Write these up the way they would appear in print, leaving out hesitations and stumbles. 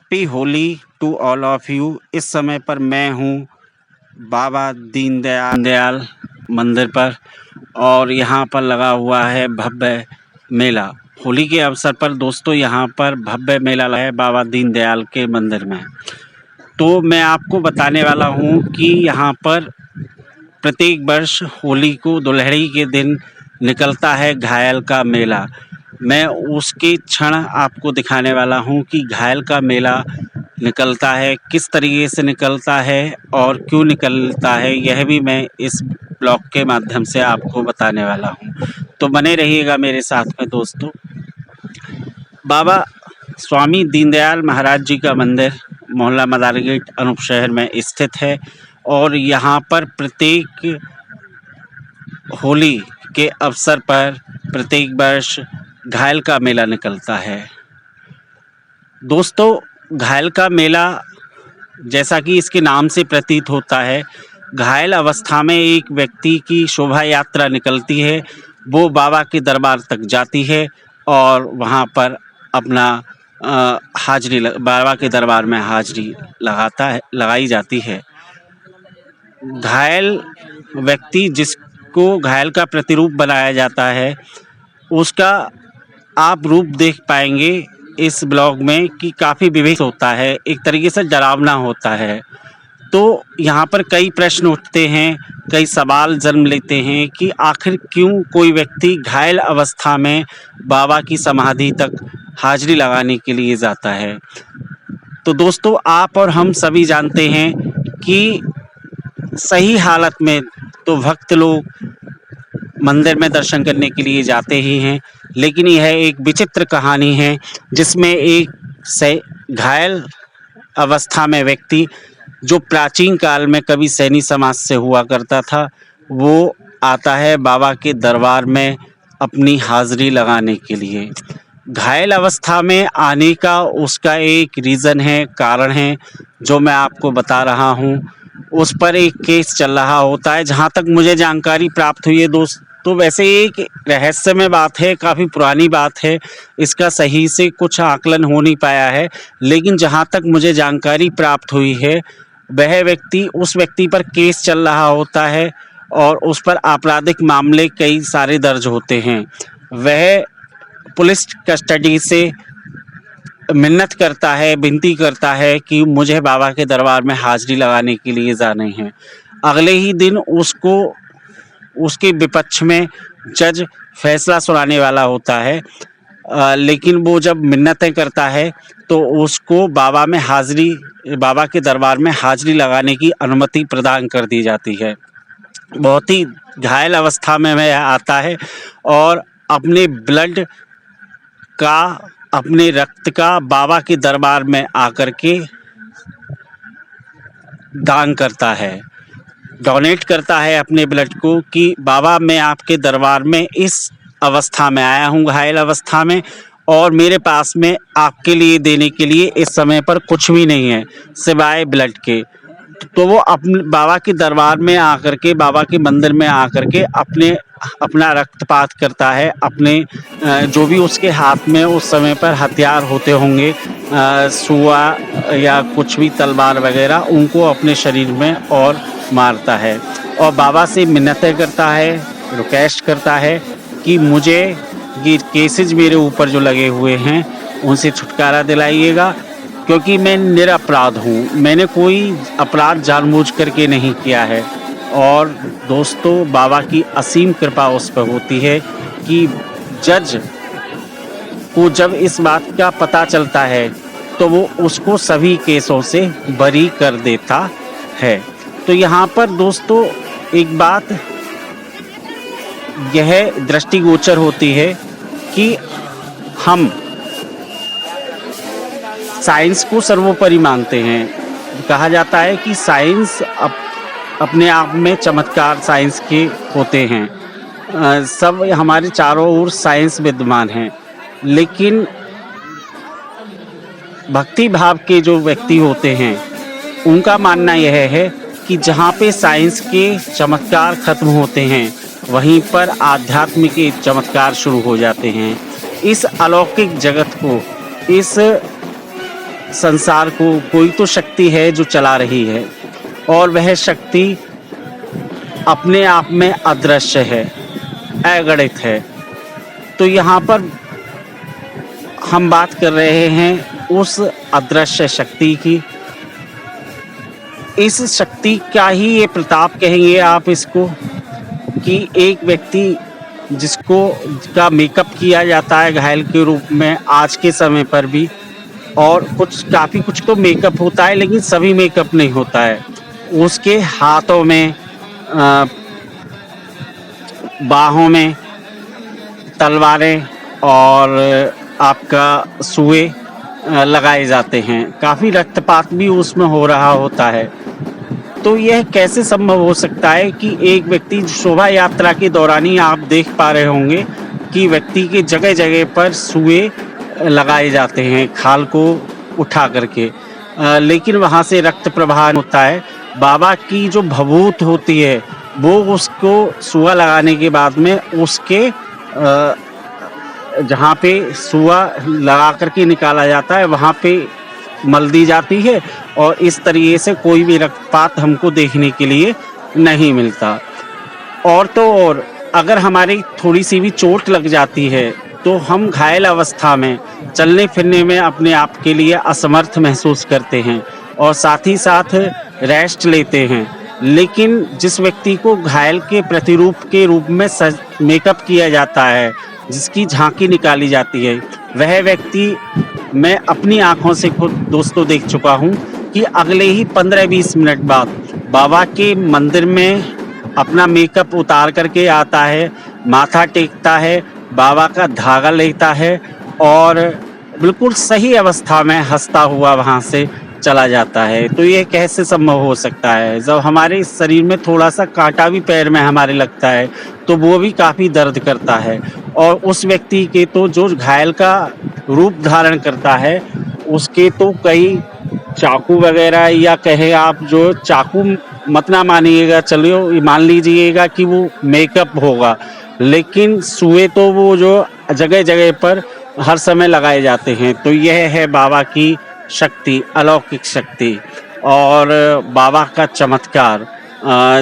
Happy Holi to all of you. इस समय पर मैं हूँ बाबा दीनदयाल मंदिर पर और यहाँ पर लगा हुआ है भव्य मेला। होली के अवसर पर दोस्तों यहाँ पर भव्य मेला लगा है बाबा दीनदयाल के मंदिर में। तो मैं आपको बताने वाला हूँ कि यहाँ पर प्रत्येक वर्ष होली को दुल्हड़ी के दिन निकलता है घायल का मेला। मैं उसके क्षण आपको दिखाने वाला हूँ कि घायल का मेला निकलता है, किस तरीके से निकलता है और क्यों निकलता है, यह भी मैं इस ब्लॉग के माध्यम से आपको बताने वाला हूँ। तो बने रहिएगा मेरे साथ में दोस्तों। बाबा स्वामी दीनदयाल महाराज जी का मंदिर मोहल्ला मदार गेट अनूप शहर में स्थित है और यहाँ पर प्रत्येक होली के अवसर पर प्रत्येक वर्ष घायल का मेला निकलता है। दोस्तों घायल का मेला जैसा कि इसके नाम से प्रतीत होता है, घायल अवस्था में एक व्यक्ति की शोभा यात्रा निकलती है, वो बाबा के दरबार तक जाती है और वहाँ पर अपना बाबा के दरबार में हाजिरी लगाई जाती है। घायल व्यक्ति जिसको घायल का प्रतिरूप बनाया जाता है, उसका आप रूप देख पाएंगे इस ब्लॉग में कि काफ़ी विभत्स होता है, एक तरीके से डरावना होता है। तो यहाँ पर कई प्रश्न उठते हैं, कई सवाल जन्म लेते हैं कि आखिर क्यों कोई व्यक्ति घायल अवस्था में बाबा की समाधि तक हाजिरी लगाने के लिए जाता है। तो दोस्तों आप और हम सभी जानते हैं कि सही हालत में तो भक्त लोग मंदिर में दर्शन करने के लिए जाते ही हैं, लेकिन यह एक विचित्र कहानी है जिसमें एक घायल अवस्था में व्यक्ति जो प्राचीन काल में कभी सैनी समाज से हुआ करता था, वो आता है बाबा के दरबार में अपनी हाजिरी लगाने के लिए। घायल अवस्था में आने का उसका एक रीज़न है, कारण है, जो मैं आपको बता रहा हूँ। उस पर एक केस चल रहा होता है, जहाँ तक मुझे जानकारी प्राप्त हुई है दोस्त। तो वैसे एक रहस्यमय बात है, काफ़ी पुरानी बात है, इसका सही से कुछ आकलन हो नहीं पाया है, लेकिन जहाँ तक मुझे जानकारी प्राप्त हुई है, वह व्यक्ति उस व्यक्ति पर केस चल रहा होता है और उस पर आपराधिक मामले कई सारे दर्ज होते हैं। वह पुलिस कस्टडी से मिन्नत करता है, विनती करता है कि मुझे बाबा के दरबार में हाजिरी लगाने के लिए जाना है। अगले ही दिन उसके विपक्ष में जज फैसला सुनाने वाला होता है, लेकिन वो जब मिन्नतें करता है तो उसको बाबा के दरबार में हाजिरी लगाने की अनुमति प्रदान कर दी जाती है। बहुत ही घायल अवस्था में वह आता है और अपने ब्लड का, अपने रक्त का बाबा के दरबार में आकर के दान करता है, डोनेट करता है अपने ब्लड को कि बाबा मैं आपके दरबार में इस अवस्था में आया हूँ, घायल अवस्था में, और मेरे पास में आपके लिए देने के लिए इस समय पर कुछ भी नहीं है सिवाय ब्लड के। तो वो अपने बाबा के दरबार में आकर के, बाबा के मंदिर में आकर के अपना रक्तपात करता है, अपने जो भी उसके हाथ में उस समय पर हथियार होते होंगे, सुआ या कुछ भी तलवार वगैरह, उनको अपने शरीर में और मारता है और बाबा से मिन्नतें करता है, रिक्वेस्ट करता है कि मुझे ये केसेस मेरे ऊपर जो लगे हुए हैं उनसे छुटकारा दिलाइएगा, क्योंकि मैं निरपराध हूँ, मैंने कोई अपराध जानबूझ करके नहीं किया है। और दोस्तों बाबा की असीम कृपा उस पर होती है कि जज को जब इस बात का पता चलता है तो वो उसको सभी केसों से बरी कर देता है। तो यहाँ पर दोस्तों एक बात यह दृष्टिगोचर होती है कि हम साइंस को सर्वोपरि मानते हैं। कहा जाता है कि साइंस अपने आप में चमत्कार साइंस के होते हैं, सब हमारे चारों ओर साइंस विद्यमान है, लेकिन भक्ति भाव के जो व्यक्ति होते हैं उनका मानना यह है कि जहाँ पे साइंस के चमत्कार खत्म होते हैं वहीं पर आध्यात्म के चमत्कार शुरू हो जाते हैं। इस अलौकिक जगत को, इस संसार को कोई तो शक्ति है जो चला रही है, और वह शक्ति अपने आप में अदृश्य है, अगणित है। तो यहाँ पर हम बात कर रहे हैं उस अदृश्य शक्ति की। इस शक्ति का ही ये प्रताप कहेंगे आप इसको, कि एक व्यक्ति जिसको का मेकअप किया जाता है घायल के रूप में आज के समय पर भी, और काफ़ी कुछ तो मेकअप होता है, लेकिन सभी मेकअप नहीं होता है। उसके हाथों में, बाहों में तलवारें और आपका सुए लगाए जाते हैं। काफ़ी रक्तपात भी उसमें हो रहा होता है। तो यह कैसे संभव हो सकता है कि एक व्यक्ति शोभा यात्रा के दौरान ही आप देख पा रहे होंगे कि व्यक्ति के जगह जगह पर सुए लगाए जाते हैं खाल को उठा करके, लेकिन वहाँ से रक्त प्रवाह होता है। बाबा की जो भभूत होती है वो उसको सुआ लगाने के बाद में उसके जहाँ पे सुआ लगा करके निकाला जाता है वहाँ पे मल दी जाती है, और इस तरीके से कोई भी रक्तपात हमको देखने के लिए नहीं मिलता। और तो और अगर हमारी थोड़ी सी भी चोट लग जाती है तो हम घायल अवस्था में चलने फिरने में अपने आप के लिए असमर्थ महसूस करते हैं और साथ ही साथ रेस्ट लेते हैं। लेकिन जिस व्यक्ति को घायल के प्रतिरूप के रूप में मेकअप किया जाता है, जिसकी झांकी निकाली जाती है, वह व्यक्ति मैं अपनी आंखों से खुद दोस्तों देख चुका हूँ कि अगले ही 15-20 मिनट बाद बाबा के मंदिर में अपना मेकअप उतार करके आता है, माथा टेकता है, बाबा का धागा लेता है और बिल्कुल सही अवस्था में हंसता हुआ वहाँ से चला जाता है। तो ये कैसे संभव हो सकता है? जब हमारे शरीर में थोड़ा सा कांटा भी पैर में हमारे लगता है तो वो भी काफ़ी दर्द करता है, और उस व्यक्ति के तो जो घायल का रूप धारण करता है उसके तो कई चाकू वगैरह, या कहे आप जो चाकू मत ना मानिएगा, चलिए मान लीजिएगा कि वो मेकअप होगा, लेकिन सुए तो वो जो जगह जगह पर हर समय लगाए जाते हैं। तो यह है बाबा की शक्ति, अलौकिक शक्ति और बाबा का चमत्कार,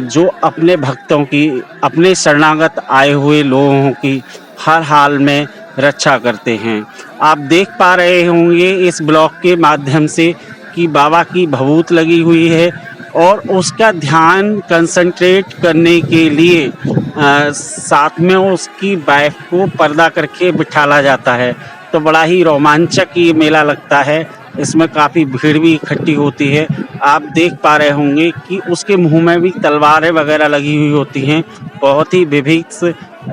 जो अपने भक्तों की, अपने शरणागत आए हुए लोगों की हर हाल में रक्षा करते हैं। आप देख पा रहे होंगे इस ब्लॉग के माध्यम से कि बाबा की भभूत लगी हुई है और उसका ध्यान कंसंट्रेट करने के लिए साथ में उसकी वाइफ को पर्दा करके बिठाला जाता है। तो बड़ा ही रोमांचक ये मेला लगता है, इसमें काफ़ी भीड़ भी इकट्ठी होती है। आप देख पा रहे होंगे कि उसके मुंह में भी तलवारें वगैरह लगी हुई होती हैं, बहुत ही विभत्स।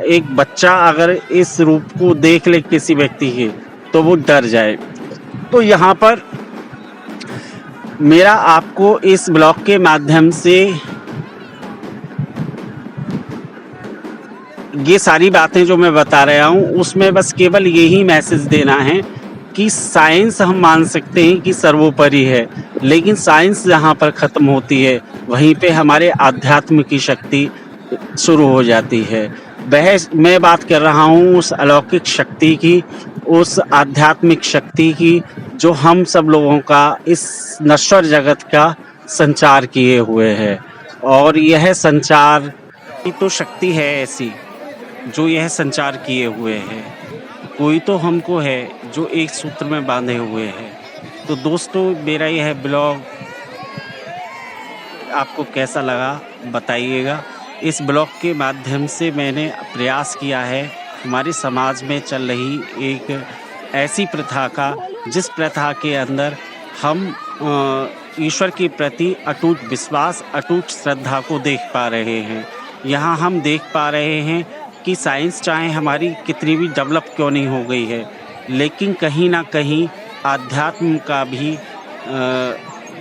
एक बच्चा अगर इस रूप को देख ले किसी व्यक्ति के तो वो डर जाए। तो यहाँ पर मेरा आपको इस ब्लॉग के माध्यम से ये सारी बातें जो मैं बता रहा हूँ उसमें बस केवल यही मैसेज देना है कि साइंस हम मान सकते हैं कि सर्वोपरि है, लेकिन साइंस जहाँ पर ख़त्म होती है वहीं पे हमारे आध्यात्म की शक्ति शुरू हो जाती है। वह मैं बात कर रहा हूँ उस अलौकिक शक्ति की, उस आध्यात्मिक शक्ति की जो हम सब लोगों का इस नश्वर जगत का संचार किए हुए है। और यह संचार की तो शक्ति है ऐसी जो यह संचार किए हुए है, कोई तो हमको है जो एक सूत्र में बांधे हुए है। तो दोस्तों मेरा यह ब्लॉग आपको कैसा लगा बताइएगा। इस ब्लॉग के माध्यम से मैंने प्रयास किया है हमारे समाज में चल रही एक ऐसी प्रथा का, जिस प्रथा के अंदर हम ईश्वर के प्रति अटूट विश्वास, अटूट श्रद्धा को देख पा रहे हैं। यहाँ हम देख पा रहे हैं कि साइंस चाहे हमारी कितनी भी डेवलप क्यों नहीं हो गई है, लेकिन कहीं ना कहीं आध्यात्म का भी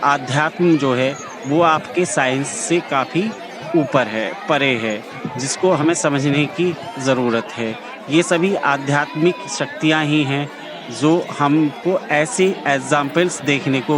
आध्यात्म जो है वो आपके साइंस से काफ़ी ऊपर है, परे है, जिसको हमें समझने की ज़रूरत है। ये सभी आध्यात्मिक शक्तियाँ ही हैं जो हमको ऐसे एग्जाम्पल्स देखने को